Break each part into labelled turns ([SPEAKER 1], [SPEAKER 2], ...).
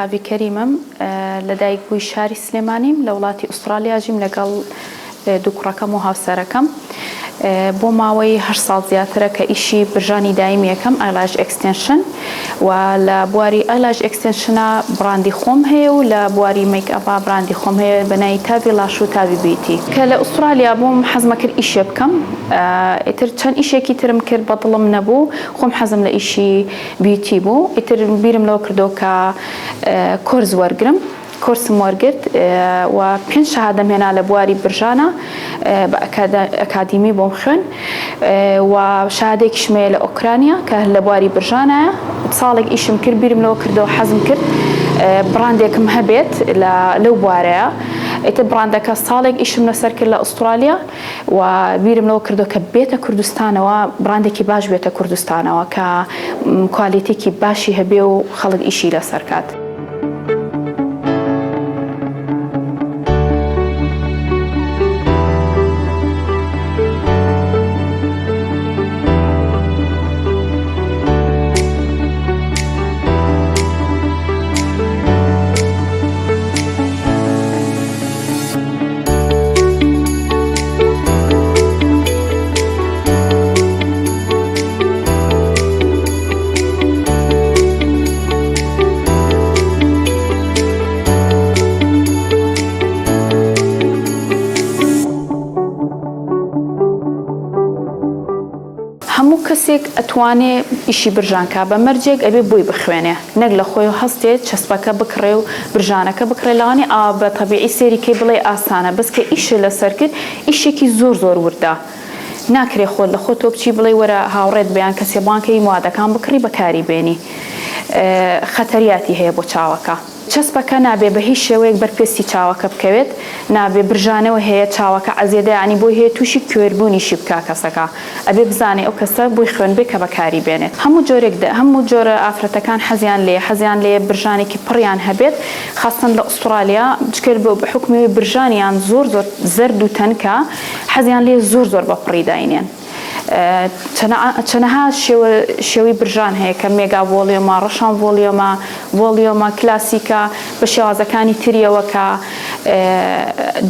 [SPEAKER 1] کاوی کەریمم لە دایک بووی شاری سلێمانیم لە وڵاتی ئوسترالیا ژیم لەگەڵ دوو کوڕەکەم و هاوسەرەکەم بۆ ماوەی 8 ساڵ زیاترە کە ئیشی برژانی دایم یەکەم ئایلاژ ئەکستێنشن و لە بواری ئایلاژ ئەکستێنشنە براندی خۆم هەیە و لە بواری میکئەپا براندی خۆم هەیە بەناوی تاوی لاش و تاوی بیوتی کە لە ئوسترالیا بۆم حەزمە کرد ئیشێ بکەم ئیتر چەند ئیشێکی ترم کرد بەدڵم نەبوو خۆم حەزم لە ئیشی بیوتی بوو ئیتر بیرم لەوە کردو کە کۆرس وەرگرم کۆرسم وەرگرت و 5 شەهادەم هێنا لە بواری برژانە بە ئەکادیمی بۆم خوێن و شەهادەیەکیشمەیە لە ئۆکرانیا کە لە بواری برژانایە ساڵێک ئیشم کرد بیرم لەوە کردەوە حەزم کرد براندێکم هەبێت لەو بوارەیە ئیتر براندەکە ساڵێک ئیشم لەسەر کرد لە ئوسترالیا و بیرم لەوە کردەوە کە بێتە کوردستانەوە براندێکی باش بێتە کوردستانەوە کە کوالیتێکی باشی هەبێ و خەڵک ئیشی لەسەر کات. هەموو کەسێک ئەتوانێ ئیشی برژانکە بە مەرجێک ئەبێ بۆی بخوێنێ نەک لە خۆی هەستێت چەسپەکە بکڕێ و برژانەکە بکڕێ لەوانێ بە تەبیعی سێریکەی بڵێ ئاسانە بەس کە ئیشە لەسەر کرد ئیشێکی زۆر وردە ناکرێ خۆت لە خۆ تۆ بچی بڵێ وەرە هاوڕێت بەیان کەسێ بانکەی موادەکان بکڕی بەکاری بێنی خەتەریاتی هەیە بۆ چاوەکە چەسپەکە نابێ بە هیچ شێوەیەک بەرپێستی چاوەکە بکەوێت نابێ برژانەوە هەیە چاوەکە عەزیێدەیانی بۆی هەیە تووشی کوێربوونیشی بکا کەسەکە ئەبێ بزانێ ئەو کەسە بۆی خوێن بێ کە بەکاری بێنێت هەموو جۆرە ئافرەتەکان حەزیان لێ برژانێکی پڕیان هەبێت خاستن لە ئوسترالیا چکرد بە حکمی برژانیان زۆر زەرد و تەنکە حەزیان لێ زۆر بە پڕی داینێن چەنەها شێوەی برژان هەیە کە مێگا ڤۆلیۆمە ڕەشان ڤۆلیۆمە کلاسیکە بە شێوازەکانی تریەوە کە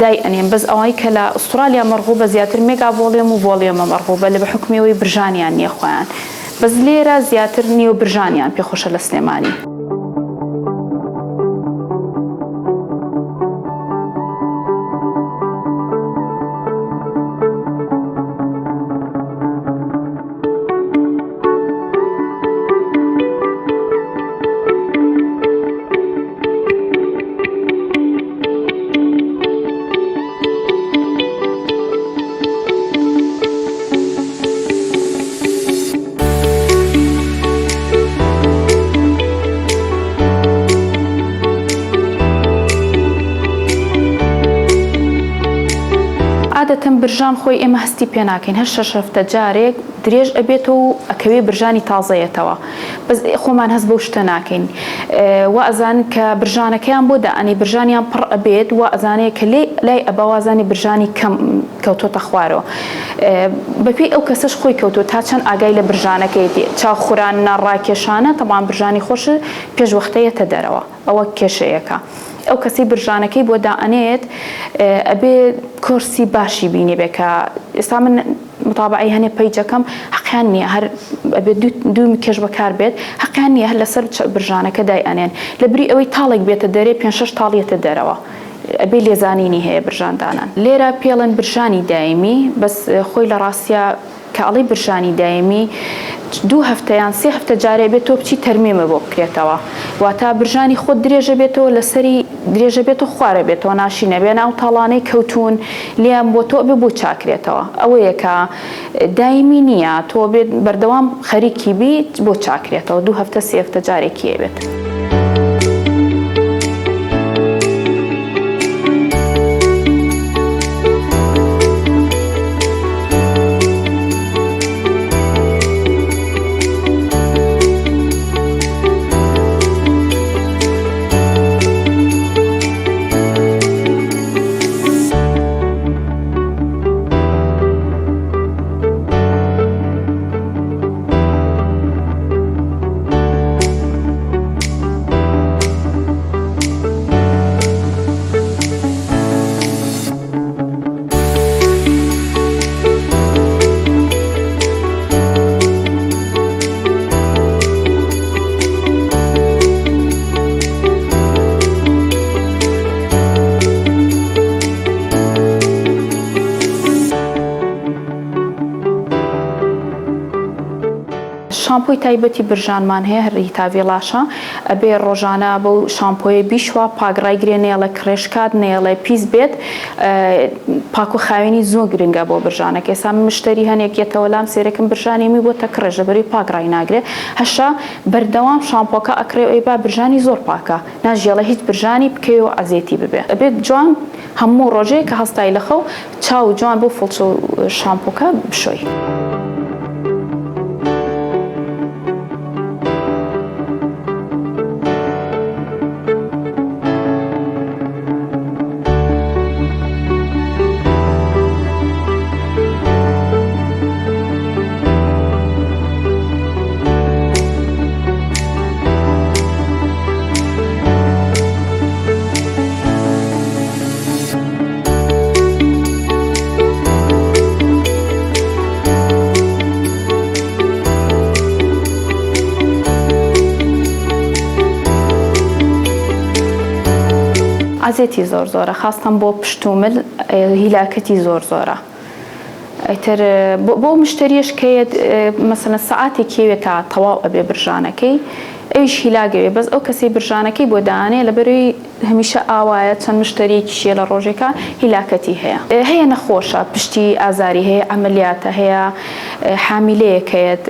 [SPEAKER 1] دای ئەنێن بەس ئەوەی کە لە ئوسترالیا مەرغوبە زیاتر مێگا ڤۆلیۆم و ڤۆلیۆمە مەرغوبە لە بە حکمیەوەی برژانیان نییە خۆیان بەس لێرە زیاتر نییە و برژانیان پێخۆشە لە سلێمانی. عادەتەن برژان خۆی ئێمە هەستی پێ ناکەین هەر 6 هەفتە جارێک درێژ ئەبێتەوە و ئەکەوێ برژانی تازەیەتەوە بەس خۆمان هەست بەو شتە ناکەین و ئەزان کە برژانەکەیان بۆ دائنی برژانیان پڕ ئەبێت و ئەزانەیە کە لای ئەبەوازانی برژانی کەم کەوتۆتە خوارەوە بەپێی ئەو کەسەش خۆی کەوتۆ تا چەند ئاگای لە برژانەکەیەتی چاوخوران ڕاکێشانە تەمان برژانی خۆش پێش وەختەیەتە دەرەوە ئەوە کێشەیەکە ئەو کەسی برژانەکەی بۆ دائنێت ئەبێ کۆرسی باشی بینێ بێ کە ئێستا من متابعی هەنێ پەیجەکەم حەقیان نییە هەر ئەبێ دوو کێش بەکار بێت حەقیان نییە هەر لەسەر برژانەکە دایئەنێن لە بری ئەوەی تاڵێک بێتە دەرێ 5-6 تاڵیەتە دەرەوە ئەبێ لێزانینی هەیە برژاندانان لێرە پێڵەن برژانی دایمی بەس خۆی لە ڕاستیە کە ئەڵی برژانی دایمی 2 هەفتەیان 3 هەفتە جارێ بێت تۆ بچی تەرمیمە بۆ بکرێتەوە واتە برژانی خۆت درێژە بێتەوە لەسەری درێژە بێتەوە خوارە بێتەوە ناشینە بێ ناو تاڵانەی کەوتون لیان بۆ تۆ بێ بۆ چاکرێتەوە ئەوەیە کە دایمی نییە تۆ بێت بەردەوام خەریکی بیت بۆ چاکرێتەوە 2 هەفتە 3 هەفتە جارێکی بێت. شامپۆی تایبەتی برژانمان هەیە هەری تاڤی لاشە ئەبێ ڕۆژانە بەو شامپۆیە بیشوە پاگڕایگرێ نێڵە کرێشکات نێڵێ پیس بێت پاک و خاوێنی زۆر گرنگە بۆ برژانەکە ئێستا مشتری هەنێک یێتەوە لام سێرەکەم برژانێمی بۆتە کرێژە بەروی پاگڕای ناگرێ هەشا بەردەوام شامپۆکە ئەکرێ ئەوەی با برژانی زۆر پاکە ناژێڵە هیچ برژانی بکەوێ و ئازێتی ببێ ئەبێت جوان هەموو ڕۆژەیە کە هەستای لەخەو چاو جوان بۆ فڵچە و شامپۆکە بشۆی. ئازێتی زۆر زۆرە خاستەن بۆ پشتومل هیلاکەتی زۆر زۆرە ئەیتر بۆ مشتریش کەیت مەسەلەن سەعاتێکی وێت تا تەواو ئەبێ برژانەکەی ئەویش هیلاگەوێ بەس ئەو کەسەی برژانەکەی بۆ دانێ لەبەروی هەمیشە ئاوایە چەند مشتریەکیشیە لە ڕۆژێکە هیلاکەتی هەیە نەخۆشە پشتی ئازاری هەیە ئەمەلیاتە هەیە حامیلەیەکەیت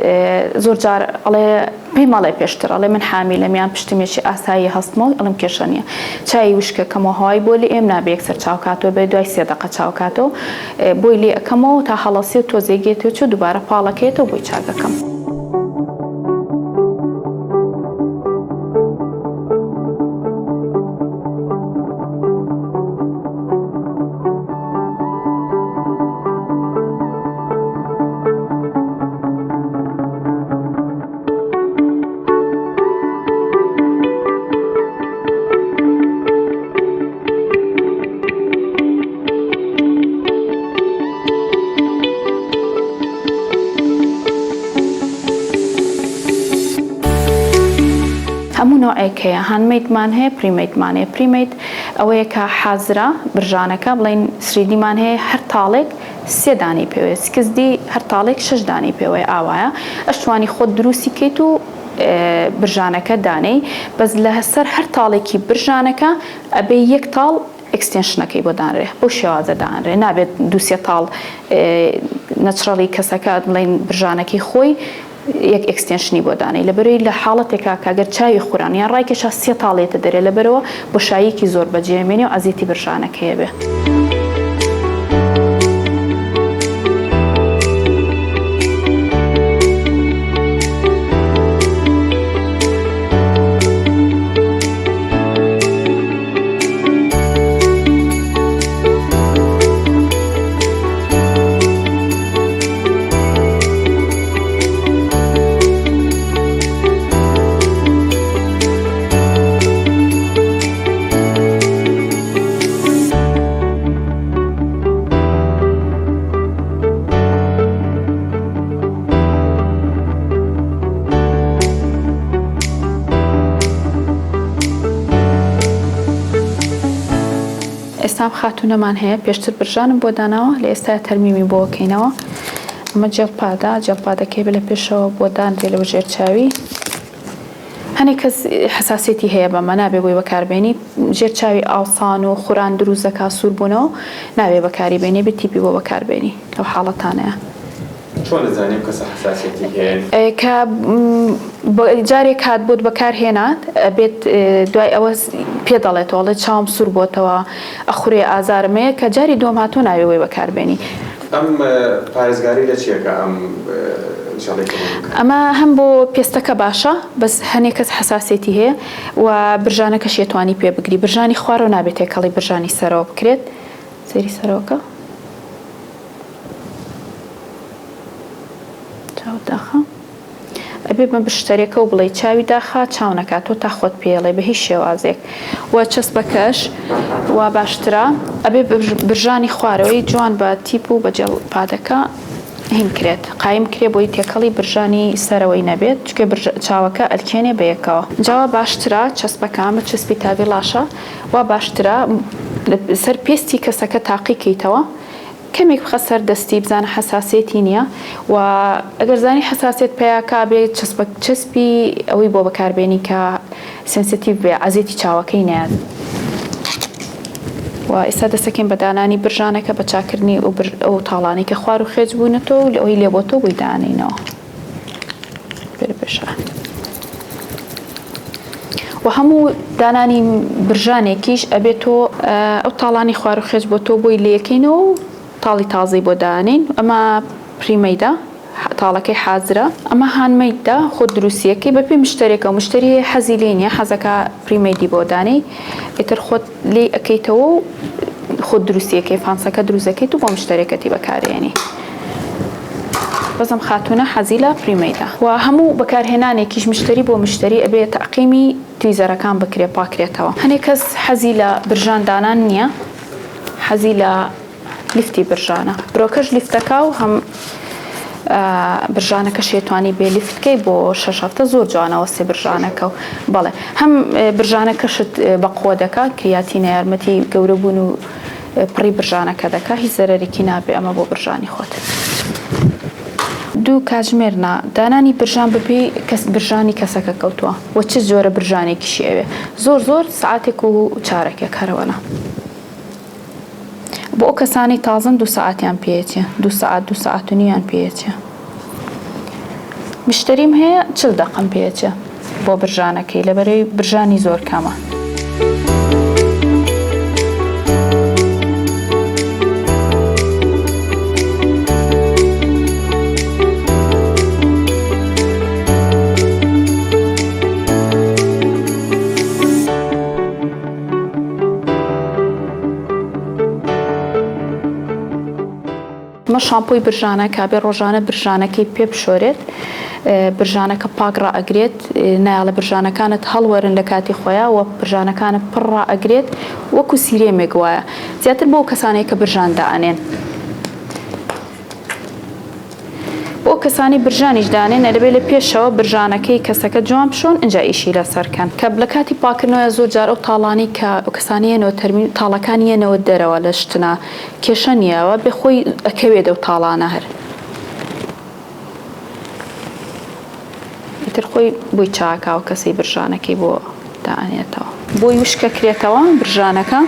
[SPEAKER 1] زۆر جار ئەڵێ پێی ماڵی پێشتر ئەڵێ من حامیلەمیان پشتمێکی ئاسایی هەستمەوە ئەڵم کێشە نییە چای وشکەکەمەوە هەوای بۆ لێ ئێم نابێ یەکسەر چاوکاتەوە بێ دوای 3 دقە چاوکاتەوە بۆی لێ ئەەکەمەوە تا هەڵەسی و تۆزێگێتەوە چ دووبارە پاڵەکەیتەوە بۆی چاکەکەم. هەموو نوعێک هەیە هاندمەیدمان هەیە پریمەیدمان هەیە پریمەید ئەوەیە کە حازرا برژانەکە بڵین سریدیمان هەیە هەر تاڵێک 3 دانەی پێوەیە سکزدی هەر تاڵێک 6 دانەی پێوەیە ئاوایە ئەشتوانی خۆت دروستی کەیت و برژانەکە دانەی بەس لە هەسەر هەر تاڵێکی برژانەکە ئەبێ 1 تاڵ ئەکستێنشنەکەی بۆ دانرێ بۆ شێوازە دانرێ نابێت 2 تاڵ نەچڕەڵی کەسەکە بڵین برژانەکەی خۆی یەک ئەکستێنشنی بۆ دانەی لەبەرەوەی لە حاڵەتێکا کاگەر چاوی خوران یان ڕایکێشە 3 تاڵێتە دەرێ لەبەرەوە بۆ شایەکی زۆر بەجێمێنێ و ئازێتی برژانەکەیە بێ. ئێستا خاتونەمان هەیە پێشتر برژانم بۆ داناوە لە ئێستا تەرمیمی بۆکەینەوە ئەمە جەڵپادە جەڵپادەکەی بە لە پێشەوە بۆ دانرێ لەوە ژێر چاوی هەنێک کەس حساسێتی هەیە بەمە نابێ بۆی بەکاربێنی ژێر چاوی ئاوسان و خوڕان دروست دەکا سوور بوونەوە نابێ بەکاری بێنی بە تیپی بۆ بەکاربێنی لەو حاڵەتانەیە.
[SPEAKER 2] چۆن دەزانیم کەسە حساسێتی هەیە؟
[SPEAKER 1] کە جارێک هات بۆت بەکارهێنات بێت دوای ئەوە پێ دەڵێتەوە لە چاوم سوور بۆتەوە ئەخورێ ئازارمەیە کە جاری دوم هاتوو ناوێ بۆی بەکاربێنی.
[SPEAKER 2] ئەم پارێزگاری لە چیەکە
[SPEAKER 1] ئەمە هەم بۆ پێستەکە باشە بەس هەنێک کەس حساسێتی هەیە و برژانەکە شێتوانی پێ بگری برژانی خوارەوە نابێت تێکەڵی برژانی سەرەوە بکرێت سەیری سەرەوەکە چاو داخە ئەبێ بە بشتەرێکە و بڵێ چاوی داخە چاو نەکاتەوە تا خۆت پێڵێ بە هیچ شێوازێک و چەسبەکەش و باشترە ئەبێ برژانی خوارەوەی جوان بە تیپ و بە جەڵپادەکە هین کرێت قایم کرێ بۆی تێکەڵی برژانی سەرەوەی نەبێت چکە چاوەکە ئەلکێنێ بەیەکەوە جاوە باشترە چەسبەکان بە چەسبی تاوی لاشە و باشترە سەر پێستی کەسەکە تاقیکەیتەوە کەمێک بخە سەر دەستی بزانە حساسێتی نییە و ئەگەر زانی حساسێت پێیاکە بێت چەسپی ئەوەی بۆ بەکاربێنی کە سنسیتیڤ بێ ئازێتی چاوەکەی نایات. و ئێستا دەسەکەین بە دانانی برژانەکە بە چاکردنی ئەو تاڵانی کە خوار و خێج بوونەتەوە و ئەوەی لێبۆتەوە بووی دانینەوە پێشە. و هەموو دانانی برژانێکیش ئەبێتەوە ئەو تاڵانی خوار و خێج بۆ تۆ بۆی لێکەینەوە و تاڵی تازەی بۆ دانین. ئەمە پریمەیدا تاڵەکەی حازرە، ئەمە هانمەیددا خۆ دروستیەکەی بەپێ مشتێکە و مشتری حەزی لێ نییە حەزەکە پریمەیدی بۆ دانەی ئیتر خۆت لێ ئەەکەیتەوە و خۆ دروستیەکەی فانسەکە دروستەکەیت و بۆ مشتێکەتی بەکارێنی. بەزم خاتونە حەزی لە پریمەیدا و هەموو بەکارهێنانێکیش مشتری بۆ مشتری ئەبێت تەقیمی تویزەرەکان بکرێ پاکرێتەوە. هەنێک کەس حەزی لە برژاندانان نییە، حەزی لە لیفتی برژانە. برۆکەش لیفتەکە و هەم برژانەکە شێتوانی بێ لیفتکەی بۆ 6 هەفتە زۆر جوانەوە سێ برژانەکە و بەڵێ هەم برژانەکەشت بەقۆ دەکات کە یاتینە یارمەتی گەورەبوون و پڕی برژانەکە دەکات هیچ زەرەرێکی نابێ ئەمە بۆ برژانی خۆت. دوو کاتژمێرنا دانانی برژان بەپێی برژانی کەسەکە کەوتووە و چ جۆرە برژانێکیشی ئەوێ زۆر سعاتێک و چارەکێک هەرەوەنا. بۆ ئەو کەسانی تازن 2 سعاتیان پێچێ 2 سعات و نیان پێچێ. مشتریم هەیە 40 دقم پێچێ بۆ برژانەکەی لەبەرەوەی برژانی زۆر کەمە. مە شامپۆی برژانەکە بێ ڕۆژانە برژانەکەی پێ بشۆرێت، برژانەکە پاک ڕائەگرێت، نایڵە برژانەکانت هەڵوەرن لە کاتی خۆیان و برژانەکانت پڕ ڕائەگرێت وەکو سیرێمێک وایە. زیاتر بۆ کەسانەیە کە برژان دائەنێن. بۆ کەسانی برژانیش دانێن دەبێت لە پێشەوە برژانەکەی کەسەکە جوان بشۆن اینجا ئیشی لەسەرکەن کە لە کاتی پاکردنەوە زۆر جار ئەو تاڵانی کە کەسانیەنەوە تاڵەکانیەنەوە دەرەوە لە شتنا کێشە نییەوە بێ خۆی ئەکەوێت ئەو تاڵانە هەر ئیتر خۆی بۆی چاکاو کەسی برژانەکەی بۆ دانێتەوە بۆی وشکەکرێتەوە برژانەکە.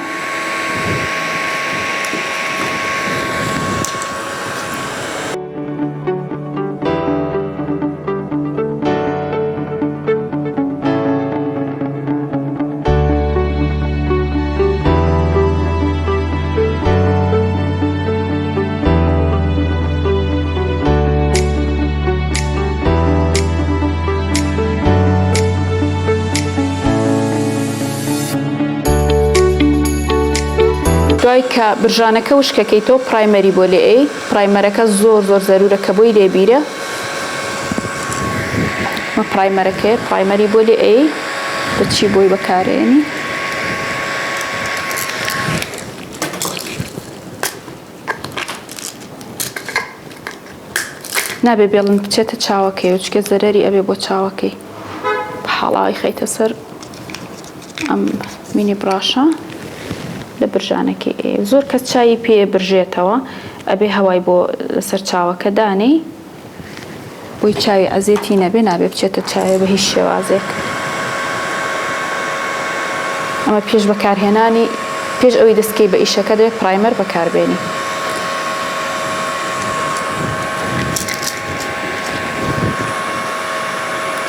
[SPEAKER 1] دوای کە برژانەکە وشکەکەیتەوە پرایمەری بۆ لێ ئەی پرایمەرەکە زۆر زەرورەکە بۆی لێبیرە. مە پرایمەرەکەی پرایمەری بۆ لێ ئەی بچی بۆی بەکارێنی نابێ بێڵن بچێتە چاوەکەی و چکە زەرەری ئەبێ بۆ چاوەکەی بە حاڵاوی خەیتە سەر ئەم مینی براشە لە برژانەکەی ئێ زۆر کەس چای پێ برژێتەوە ئەبێ هەوای بۆ سەر چاوەکە دانەی بۆی چاوی ئەزێتی نەبێ نابێ بچێتە چاوێ بە هیچ شێوازێک. ئەمە پێش بەکارهێنانی پێش ئەوەی دەستکەی بە ئیشەکە دەوێت پرایمەر بەکاربێنی.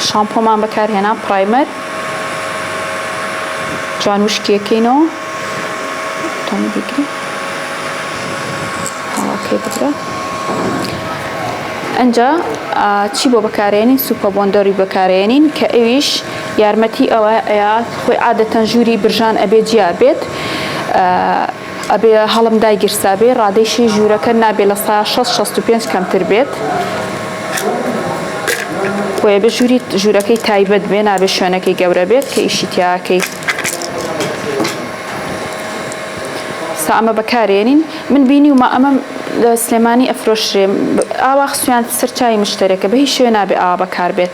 [SPEAKER 1] شامپۆمان بەکارهێنا پرایمەر جوان وشکیەکەینەوە تۆنی بگری هەواکەی بگرە. ئەنجا چی بۆ بەکارێنین سوپە بۆندەری بەکارێنین کە ئەویش یارمەتی ئەوە ئەیە خۆی عادەتەن ژووری برژان ئەبێ جیار بێت ئەبێ هەڵم دایگیرسا بێ ڕادەیشی ژوورەکە نابێ لە 65 کەمتر بێت بۆیە بێ ژوورەکەی تایبەت بێ نابێ شوێنەکەی گەورە بێت کە ئیشی تیاکەی. ئەمە بەکارێنین من بینی ومە ئەمە لە سلێمانی ئەفرۆشرێ ئاوا خسویان سەر چای مشتێکە بە هیچ شوێ نابێ ئاوا بەکار بێت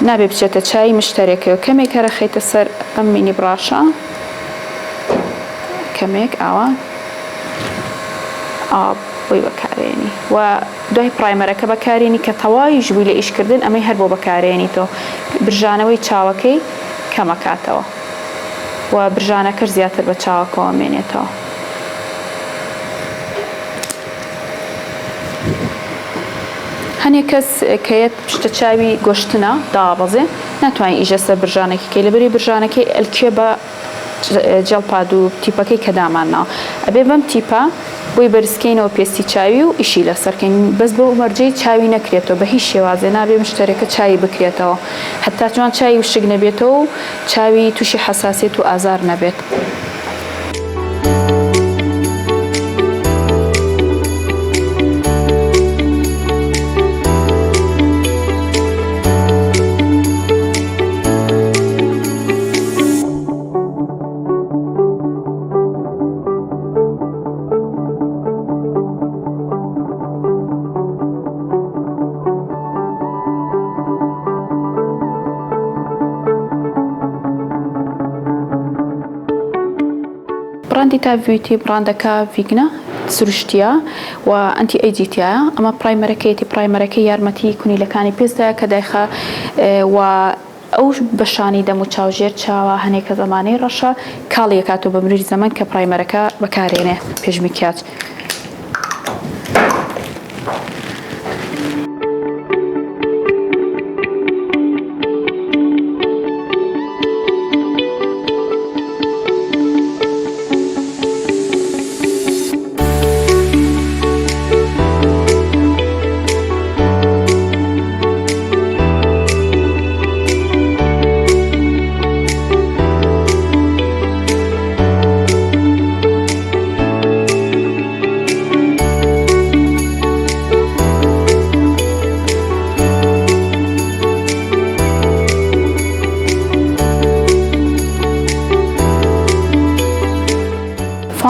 [SPEAKER 1] نابێ بچێتە چای مشتێکەوە کەمێک هەرە خەیتە سەر ئەم مینی براشە کەمێک ئاوا ئاب بۆی بەکارێنی و دوای پرایمەرەکە بەکارێنی کە تەواوی ژووی لە ئیشکردن ئەمەی هەر بۆ بەکارێنی تۆ برژانەوەی چاوەکەی کەمەکاتەوە و برژانەکەش زیاتر بە چاوەکەوە مێنێتەوە. هەنێک کەس کەیەت پشتە چاوی گۆشتنە دابەزێ ناتوانین ئیژە سەر برژانێکی کەی لەبەری برژانەکەی ئەلکوێ بە جەڵپاد و تیپەکەی کە دامانناوە ئەبێ بەم تیپە بۆی بەرزکەینەوە پێستی چاوی و ئیشی لەسەرکەین بەس بۆ مەرجەی چاوی نەکرێتەوە بە هیچ شێوازێ نابێ مشتەرەکە چاوی بکرێتەوە حتا چۆن چاوی وشک نەبێتەوە و چاوی تووشی حەساسیت و ئازار نەبێت. براندی تاڤیوتی براندەکە ڤیگنە سروشتیە و ئەنتی ئەیجیتیایە ئەمە پرایمەرەکەی یارمەتی کونیلەکانی پێستایە کە دایخە و ئەو بەشانی دەم و چاوژێر چاوە هەنێکە زەمانەی ڕەشە کاڵی کاتۆ بە مروری زەمان کە پرایمەرەکە بەکارێنێ پێشمیکات.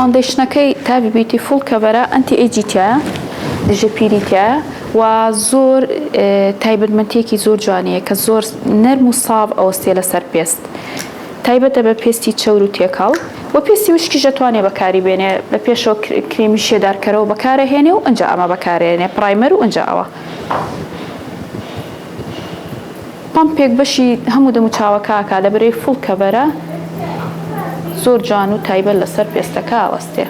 [SPEAKER 1] فاوندیشنەکەی تاڤی بیوتی فول کەڤەرە ئەنتی ئەیجیتیایە دژە پیریتیایە و زۆر تایبەتمەندیەکی زۆر جوانەیە کە زۆر نەرم و ساڵ ئەوەستێ لەسەر پێست تایبەتە بە پێستی چەور و تێکەڵ و پێستی وشکیش دەتوانێت بەکاری بێنێ بە پێشەوە کریمی شێدارکەرەوە بەکارەهێنێ و ئەنجا ئەمە بەکارێنێ پرایمەر و ئەنجا ئەوە پەمپێک بەشی هەموو دەم و چاوەکەکە لەبەرەی فول کەڤەرە زۆر جوان و تایبەت لەسەر پێستەکە ئاوەستێ.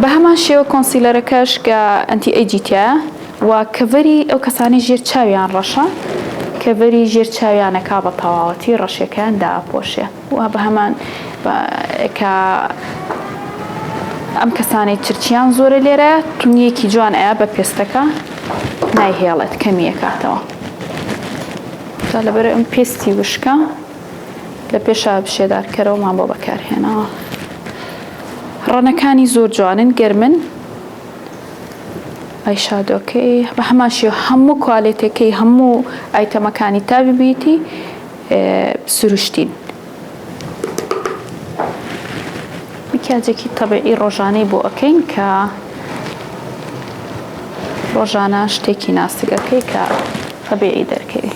[SPEAKER 1] بە هەمان شێوە کۆنسیلەرەکەش کە ئەنتی ئەیجیتیایە و کەڤەری ئەو کەسانی ژێر چاویان ڕەشە کەڤەری ژێر چاویانەکا بە تەواوەتی ڕەشەکەیان داپۆشێ و بە هەمان کە ئەم کەسانی چرچیان زۆرە لێرە تونیەکی جوان ئەیە بە پێستەکە نایهێڵێت کەمیە کاتەوە تا لەبەر ئەم پێستی وشکە لە پێشا شێدارکەرەوەمان بۆ بەکارهێنەوە. ڕەنەکانی زۆر جوانن گەرمن ئایشادۆکەی بە هەمان شێوە هەموو کواڵێتەکەی هەموو ئایتەمەکانی تاڤی بیوتی سروشتین. مکیاجێکی تەبیعی ڕۆژانەی بۆ ئەەکەین کە ڕۆژانە شتێکی ناسگەکەی کە تەبیعی دەرکەوی.